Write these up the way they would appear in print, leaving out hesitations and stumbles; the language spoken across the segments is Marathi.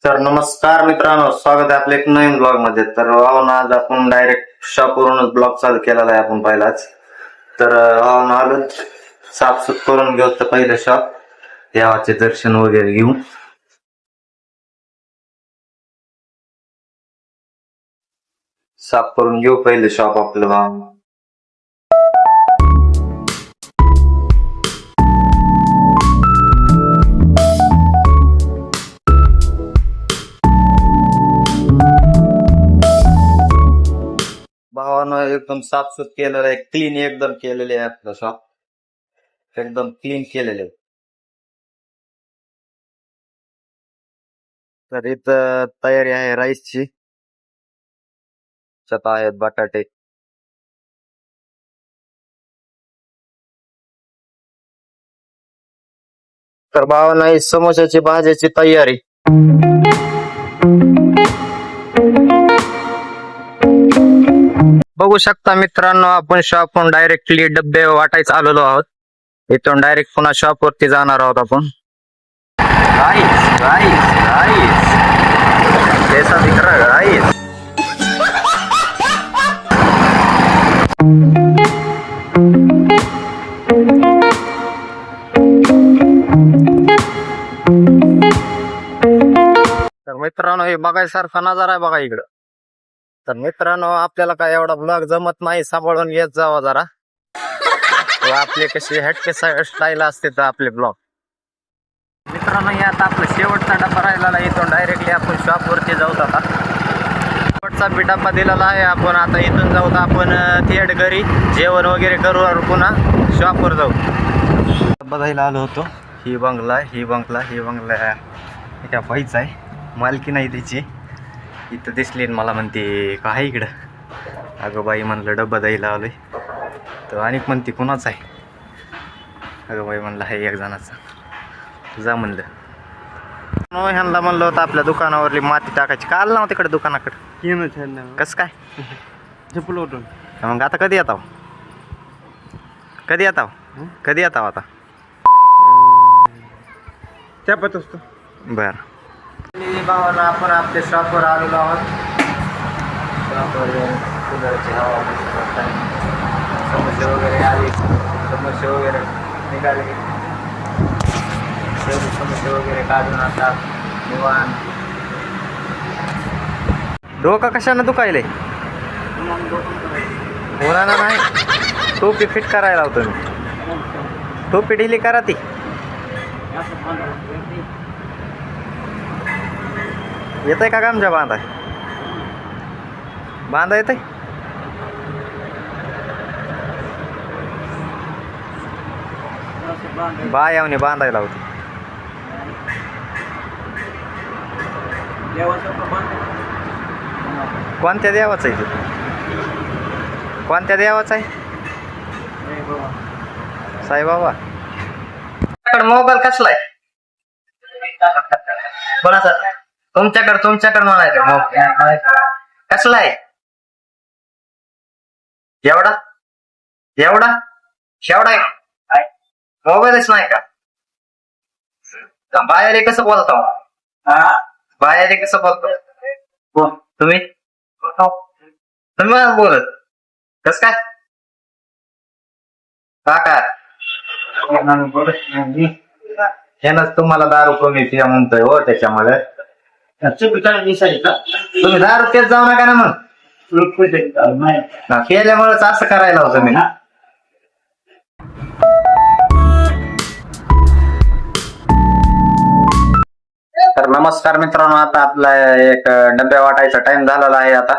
तर नमस्कार मित्रांनो, स्वागत आहे आपल्या एक नवीन ब्लॉग मध्ये. तर आज आपण डायरेक्ट शॉपवरूनच ब्लॉग चालू केलेला आहे आपण पहिलाच. तर आलोच साफसूफ करून घेऊ. तर पहिलं शॉप, देवाचे दर्शन वगैरे घेऊ. साफ करून घेऊ पहिले शॉप आपलं. भावानं एकदम साफसूफ केलेलं आहे, क्लीन एकदम केलेले आहे आपलं शॉप, एकदम क्लीन केलेले आहे. तर इथं तयारी आहे राईसची. त्यात आहेत बटाटे. तर भावानं समोसाची भाजीची तयारी. बघू शकता मित्रांनो, आपण शॉपवरून डायरेक्टली डब्बे वाटायचं आलेलो आहोत. इथून डायरेक्ट पुन्हा शॉप वरती जाणार आहोत आपण. राईस राईस राईस कैसा दिख रहा है राईस. तर मित्रांनो, हे बघायसारखा नजारा आहे बघा इकडं. तर मित्रांनो, आपल्याला काय एवढा ब्लॉग जमत नाही, सांभाळून येत जावा जरा. आपले कसे हटके स्टाईल असते तर आपले ब्लॉग. मित्रांनो, हे आता आपला शेवटचा डब्बा राहिलेला, इथून डायरेक्टली आपण शॉप वरती जाऊ. आता शेवटचा बी डब्बा दिलेला आहे. आपण आता इथून जाऊ आपण थेट घरी जेवण वगैरे करू और पुन्हा शॉप वर जाऊ. डब्बा द्यायला आलो होतो. ही बंगला एका बाईचा आहे, मालकी नाही त्याची. इथं दिसली मला, म्हणते काय इकडं. अगं बाई म्हणलं डब्बा द्यायला आलोय. तर अनेक म्हणते कुणाच आहे. अगं बाई म्हणलं आहे एक जणाचा, जा म्हणलं. ह्यांना म्हणलं होतं आपल्या दुकानावरली माती टाकायची, काल ना तिकडे दुकानाकडे. कस काय झोपलो होतो. मग आता कधी येताव आता त्यापत असतो. बर. भावानं आपण आपल्या शॉपवर आलेलो आहोत. समस्या वगैरे आली, समस्या वगैरे निघाले, समस्या वगैरे काढून आता निवांत. डोका कशानं दुखायले? उन्हानं नाही, टोपी फिट करायला लावतो मी. टोपी ढिली करा ती. येतंय का गामजा बांधा येतंय? बायावने बांधायला होती. कोणत्या देवाचं आहे? कोणत्या देवाचं आहे? साईबाबा. मोबाईल कसला आहे? कोणाचा? तुमच्याकडे म्हणायचं. कसला आहे? एवढा शेवडा आहे. मोबाईलच नाही का? बाहेर कसं बोलतो? बाहेर कसं बोलतो तुम्ही बोलत कस काय काका? ह्यानंच तुम्हाला दारू कमी पिया म्हणतोय हो. त्याच्यामुळे तुम्ही दारू तेच जाऊ नका ना. मग केल्यामुळेच असं करायला होतं मी. तर नमस्कार मित्रांनो, आता आपला एक डब्या वाटायचा टाइम झालेला आहे. आता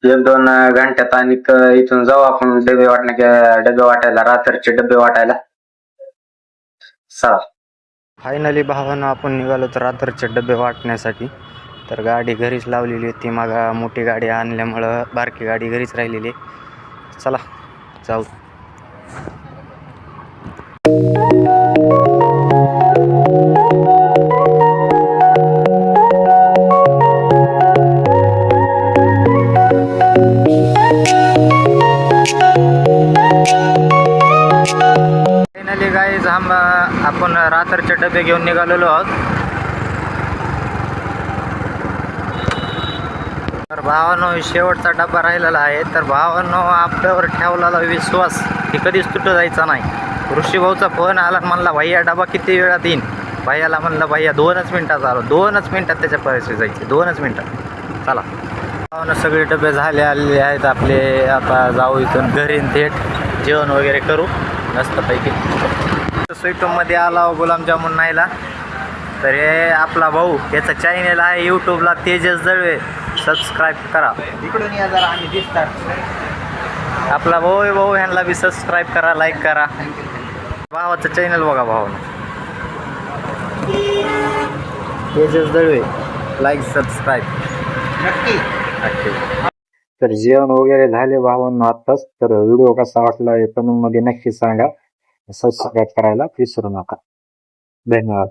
1-2 घंट्यात आणि इथून जाऊ आपण डबे वाटायला, रात्रीचे डबे वाटायला. चला. फायनली भावानं आपण निघालो तर रात्रीचे डबे वाटण्यासाठी. तर गाडी घरीच लावलेली होती. मग मोठी गाडी आणल्यामुळं बारकी गाडी घरीच राहिलेली. चला जाऊ. आपण रात्रीचे डबे घेऊन निघालेलो आहोत. भावांनो शेवटचा डब्बा राहिलेला आहे. तर भावांनो आपल्यावर ठेवलेला विश्वास हे कधीच तुटत जायचा नाही. ऋषीभाऊचा फोन आला आणि म्हणला भैया डबा किती वेळात येईन. भैयाला म्हणलं भैया 2च मिनिटात आलो. 2च मिनिटात त्याच्या पैसे जायचे. 2च मिनिटात. चला भावांनो सगळे डबे झाले आलेले आहेत आपले. आता जाऊ इथून घरी थेट जेवण वगैरे करू मस्तपैकी. स्वीटमध्ये आला गुलाबजामुन नाहीला. तर हे आपला भाऊ याचा चॅनल आहे यूट्यूबला तेजस दळवे. सबस्क्राईब करा. इकडून या जरा आम्ही दिसतात. आपला भाऊ आहे भाऊ ह्यांना बी सबस्क्राईब करा लाईक करा. भावाचं चॅनल बघा भावानं तेजस दळवे. लाईक सबस्क्राईब नक्की. तर जेवण वगैरे झाले भावांनो आत्ताच. तर व्हिडिओ कसा वाटला हे कमेंट मध्ये नक्की सांगा. सबस्क्राईब करायला विसरू नका. धन्यवाद.